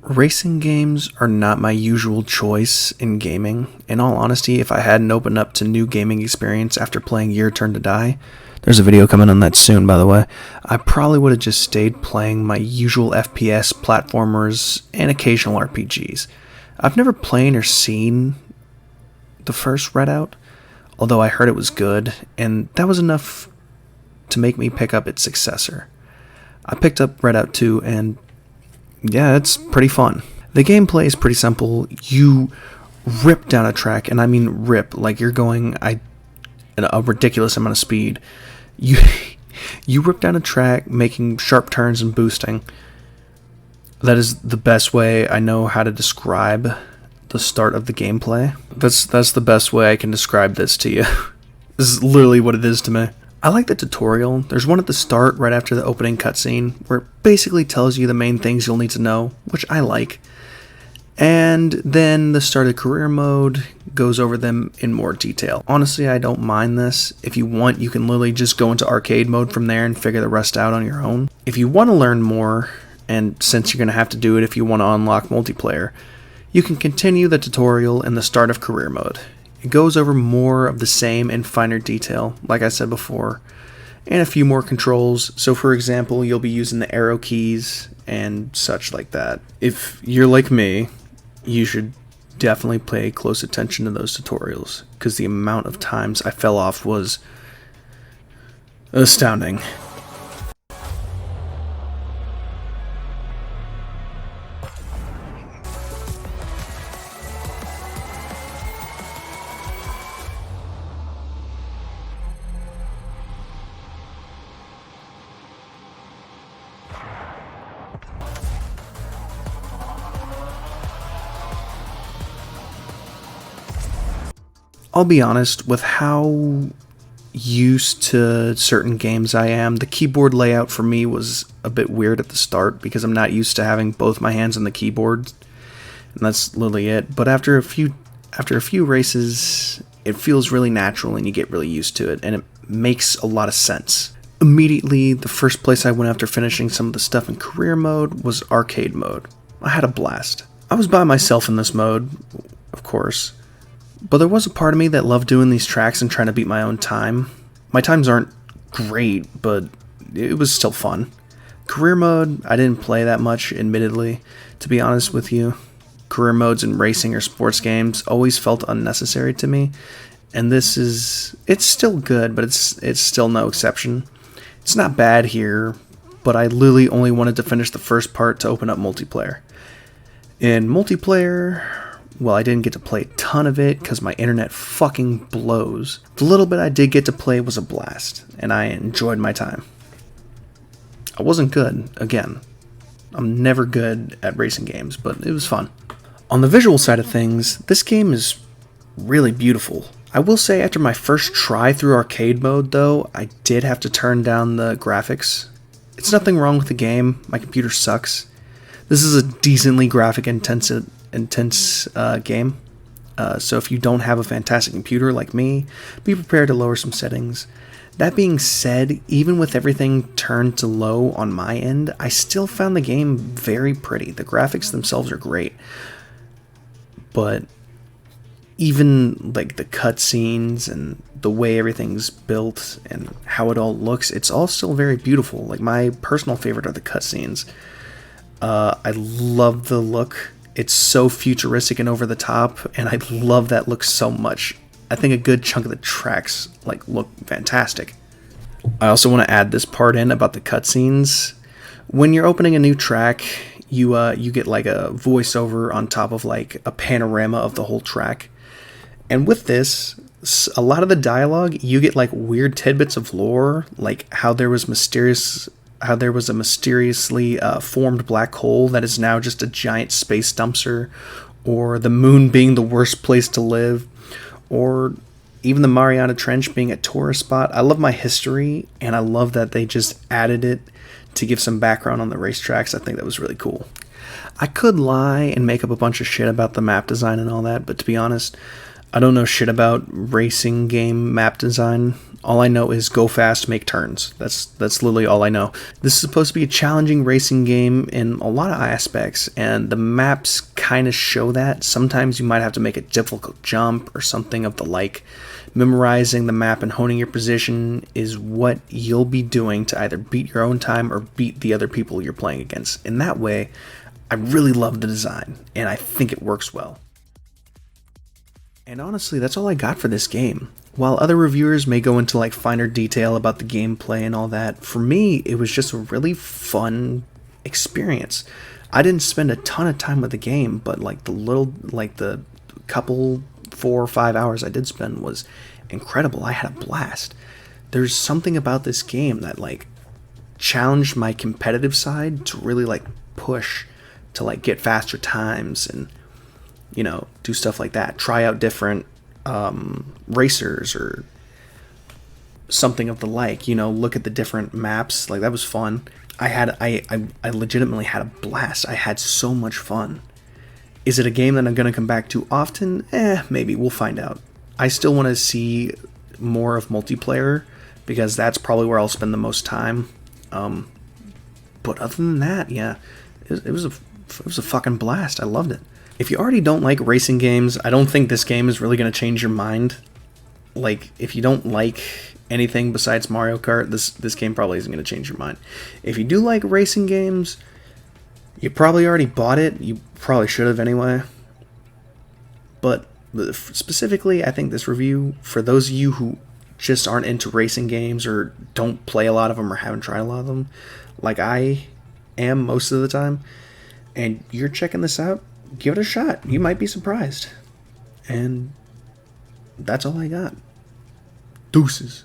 Racing games are not my usual choice in gaming. In all honesty, if I hadn't opened up to new gaming experience after playing Your Turn to Die, there's a video coming on that soon, by the way, I probably would have just stayed playing my usual FPS, platformers, and occasional RPGs. I've never played or seen the first Redout, although I heard it was good, and that was enough to make me pick up its successor. I picked up Redout 2, and yeah, it's pretty fun. The gameplay is pretty simple. You rip down a track, and I mean rip, like you're going at a ridiculous amount of speed. You rip down a track, making sharp turns and boosting. That is the best way I know how to describe the start of the gameplay. That's the best way I can describe this to you. This is literally what it is to me. I like the tutorial. There's one at the start right after the opening cutscene where it basically tells you the main things you'll need to know, which I like. And then the start of career mode goes over them in more detail. Honestly, I don't mind this. If you want, you can literally just go into arcade mode from there and figure the rest out on your own. If you want to learn more, and since you're going to have to do it if you want to unlock multiplayer, you can continue the tutorial in the start of career mode. It goes over more of the same in finer detail, like I said before, and a few more controls. So for example, you'll be using the arrow keys and such like that. If you're like me, you should definitely pay close attention to those tutorials, because the amount of times I fell off was astounding. I'll be honest, with how used to certain games I am, the keyboard layout for me was a bit weird at the start because I'm not used to having both my hands on the keyboard, and that's literally it. But after a few races, it feels really natural and you get really used to it, and it makes a lot of sense. Immediately, the first place I went after finishing some of the stuff in career mode was arcade mode. I had a blast. I was by myself in this mode, of course. But there was a part of me that loved doing these tracks and trying to beat my own time. My times aren't great, but it was still fun. Career mode, I didn't play that much, admittedly. To be honest with you, career modes in racing or sports games always felt unnecessary to me. And it's still good, but it's still no exception. It's not bad here, but I literally only wanted to finish the first part to open up multiplayer. In multiplayer, well, I didn't get to play a ton of it because my internet fucking blows. The little bit I did get to play was a blast, and I enjoyed my time. I wasn't good, again. I'm never good at racing games, but it was fun. On the visual side of things, this game is really beautiful. I will say after my first try through arcade mode, though, I did have to turn down the graphics. It's nothing wrong with the game, my computer sucks. This is a decently graphic intense game, so if you don't have a fantastic computer like me, be prepared to lower some settings. That being said, even with everything turned to low on my end, I still found the game very pretty. The graphics themselves are great, but even like the cutscenes and the way everything's built and how it all looks, it's all still very beautiful. Like, my personal favorite are the cutscenes. I love the look. It's so futuristic and over the top, and I love that look so much. I think a good chunk of the tracks look fantastic. I also want to add this part in about the cutscenes. When you're opening a new track, you get like a voiceover on top of like a panorama of the whole track. And with this, a lot of the dialogue, you get like weird tidbits of lore, like how there was a mysteriously formed black hole that is now just a giant space dumpster, or the moon being the worst place to live, or even the Mariana Trench being a tourist spot. I love my history, and I love that they just added it to give some background on the racetracks. I think that was really cool. I could lie and make up a bunch of shit about the map design and all that, but to be honest, I don't know shit about racing game map design. All I know is go fast, make turns. That's literally all I know. This is supposed to be a challenging racing game in a lot of aspects, and the maps kind of show that. Sometimes you might have to make a difficult jump or something of the like. Memorizing the map and honing your position is what you'll be doing to either beat your own time or beat the other people you're playing against. In that way, I really love the design, and I think it works well. And honestly, that's all I got for this game. While other reviewers may go into like finer detail about the gameplay and all that, for me, it was just a really fun experience. I didn't spend a ton of time with the game, but like the couple 4 or 5 hours I did spend was incredible. I had a blast. There's something about this game that like challenged my competitive side to really like push to like get faster times and do stuff like that. Try out different racers or something of the like. Look at the different maps. Like, that was fun. I legitimately had a blast. I had so much fun. Is it a game that I'm going to come back to often? Maybe. We'll find out. I still want to see more of multiplayer because that's probably where I'll spend the most time. But other than that, yeah, it was a fucking blast. I loved it. If you already don't like racing games, I don't think this game is really going to change your mind. Like, if you don't like anything besides Mario Kart, this game probably isn't going to change your mind. If you do like racing games, you probably already bought it. You probably should have anyway. But specifically, I think this review, for those of you who just aren't into racing games or don't play a lot of them or haven't tried a lot of them, like I am most of the time, and you're checking this out, give it a shot. You might be surprised. And that's all I got. Deuces.